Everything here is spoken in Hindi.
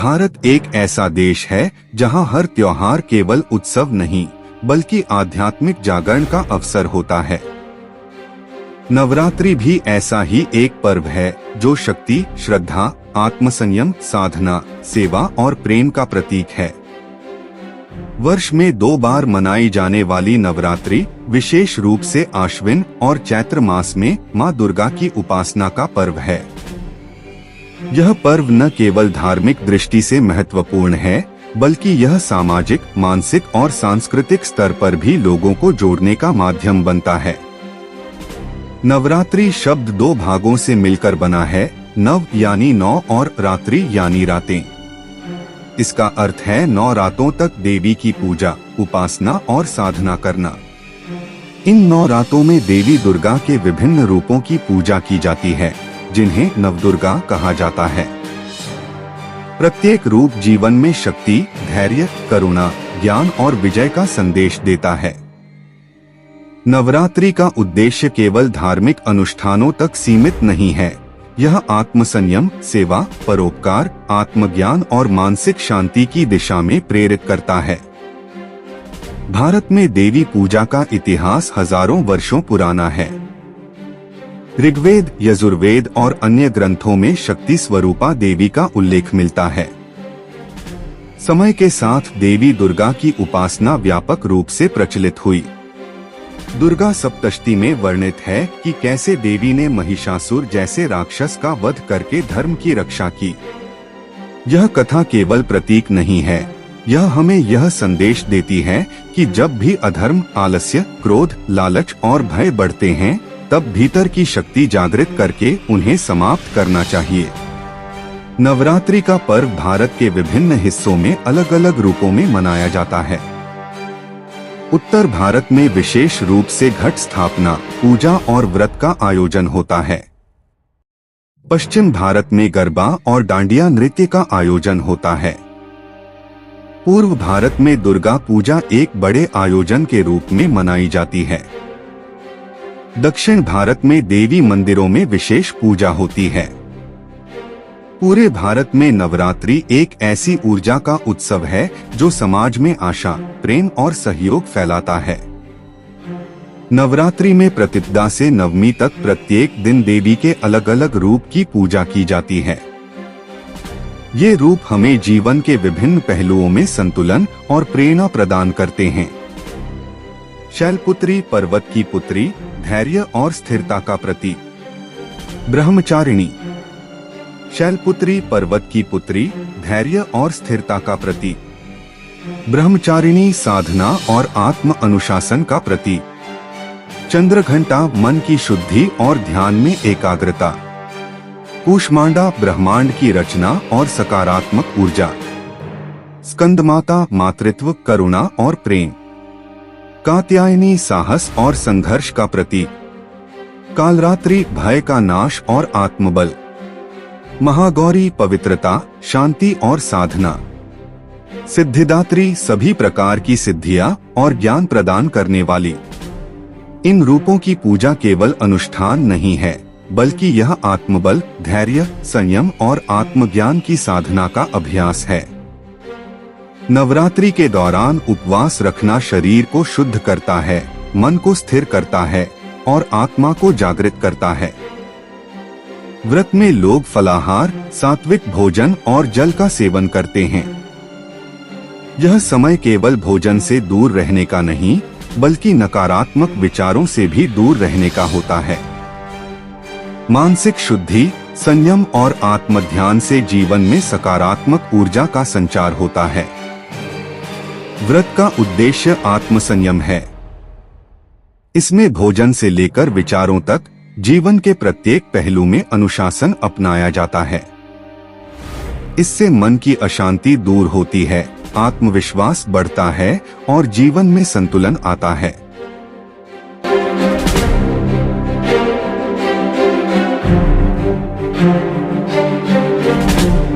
भारत एक ऐसा देश है जहां हर त्योहार केवल उत्सव नहीं बल्कि आध्यात्मिक जागरण का अवसर होता है। नवरात्रि भी ऐसा ही एक पर्व है जो शक्ति, श्रद्धा, आत्मसंयम, साधना, सेवा और प्रेम का प्रतीक है। वर्ष में 2 बार मनाई जाने वाली नवरात्रि विशेष रूप से आश्विन और चैत्र मास में मां दुर्गा की उपासना का पर्व है। यह पर्व न केवल धार्मिक दृष्टि से महत्वपूर्ण है बल्कि यह सामाजिक, मानसिक और सांस्कृतिक स्तर पर भी लोगों को जोड़ने का माध्यम बनता है। नवरात्रि शब्द 2 भागों से मिलकर बना है, नव यानी 9 और रात्रि यानी रातें। इसका अर्थ है 9 रातों तक देवी की पूजा, उपासना और साधना करना। इन 9 रातों में देवी दुर्गा के विभिन्न रूपों की पूजा की जाती है, जिन्हें नवदुर्गा कहा जाता है। प्रत्येक रूप जीवन में शक्ति, धैर्य, करुणा, ज्ञान और विजय का संदेश देता है। नवरात्रि का उद्देश्य केवल धार्मिक अनुष्ठानों तक सीमित नहीं है। यह आत्मसंयम, सेवा, परोपकार, आत्मज्ञान और मानसिक शांति की दिशा में प्रेरित करता है। भारत में देवी पूजा का इतिहास हजारों वर्षों पुराना है। ऋग्वेद, यजुर्वेद और अन्य ग्रंथों में शक्ति स्वरूपा देवी का उल्लेख मिलता है। समय के साथ देवी दुर्गा की उपासना व्यापक रूप से प्रचलित हुई। दुर्गा सप्तशती में वर्णित है कि कैसे देवी ने महिषासुर जैसे राक्षस का वध करके धर्म की रक्षा की। यह कथा केवल प्रतीक नहीं है, यह हमें यह संदेश देती है कि जब भी अधर्म, आलस्य, क्रोध, लालच और भय बढ़ते हैं, तब भीतर की शक्ति जागृत करके उन्हें समाप्त करना चाहिए। नवरात्रि का पर्व भारत के विभिन्न हिस्सों में अलग अलग रूपों में मनाया जाता है। उत्तर भारत में विशेष रूप से घट स्थापना, पूजा और व्रत का आयोजन होता है। पश्चिम भारत में गरबा और डांडिया नृत्य का आयोजन होता है। पूर्व भारत में दुर्गा पूजा एक बड़े आयोजन के रूप में मनाई जाती है। दक्षिण भारत में देवी मंदिरों में विशेष पूजा होती है। पूरे भारत में नवरात्रि एक ऐसी ऊर्जा का उत्सव है जो समाज में आशा, प्रेम और सहयोग फैलाता है। नवरात्रि में प्रतिपदा से नवमी तक प्रत्येक दिन देवी के अलग अलग रूप की पूजा की जाती है। ये रूप हमें जीवन के विभिन्न पहलुओं में संतुलन और प्रेरणा प्रदान करते हैं। शैलपुत्री, पर्वत की पुत्री, धैर्य और स्थिरता का प्रतीक। ब्रह्मचारिणी। शैलपुत्री पर्वत की पुत्री, धैर्य और स्थिरता का प्रतीक। ब्रह्मचारिणी साधना और आत्म अनुशासन का प्रतीक। चंद्रघंटा मन की शुद्धि और ध्यान में एकाग्रता। कूष्मांडा ब्रह्मांड की रचना और सकारात्मक ऊर्जा। स्कंदमाता मातृत्व, करुणा और प्रेम। कात्यायनी साहस और संघर्ष का प्रतीक। कालरात्रि भय का नाश और आत्मबल। महागौरी पवित्रता, शांति और साधना। सिद्धिदात्री सभी प्रकार की सिद्धियां और ज्ञान प्रदान करने वाली। इन रूपों की पूजा केवल अनुष्ठान नहीं है बल्कि यह आत्मबल, धैर्य, संयम और आत्मज्ञान की साधना का अभ्यास है। नवरात्रि के दौरान उपवास रखना शरीर को शुद्ध करता है, मन को स्थिर करता है और आत्मा को जागृत करता है। व्रत में लोग फलाहार, सात्विक भोजन और जल का सेवन करते हैं। यह समय केवल भोजन से दूर रहने का नहीं बल्कि नकारात्मक विचारों से भी दूर रहने का होता है। मानसिक शुद्धि, संयम और आत्मध्यान से जीवन में सकारात्मक ऊर्जा का संचार होता है। व्रत का उद्देश्य आत्मसंयम है। इसमें भोजन से लेकर विचारों तक जीवन के प्रत्येक पहलू में अनुशासन अपनाया जाता है। इससे मन की अशांति दूर होती है, आत्मविश्वास बढ़ता है और जीवन में संतुलन आता है।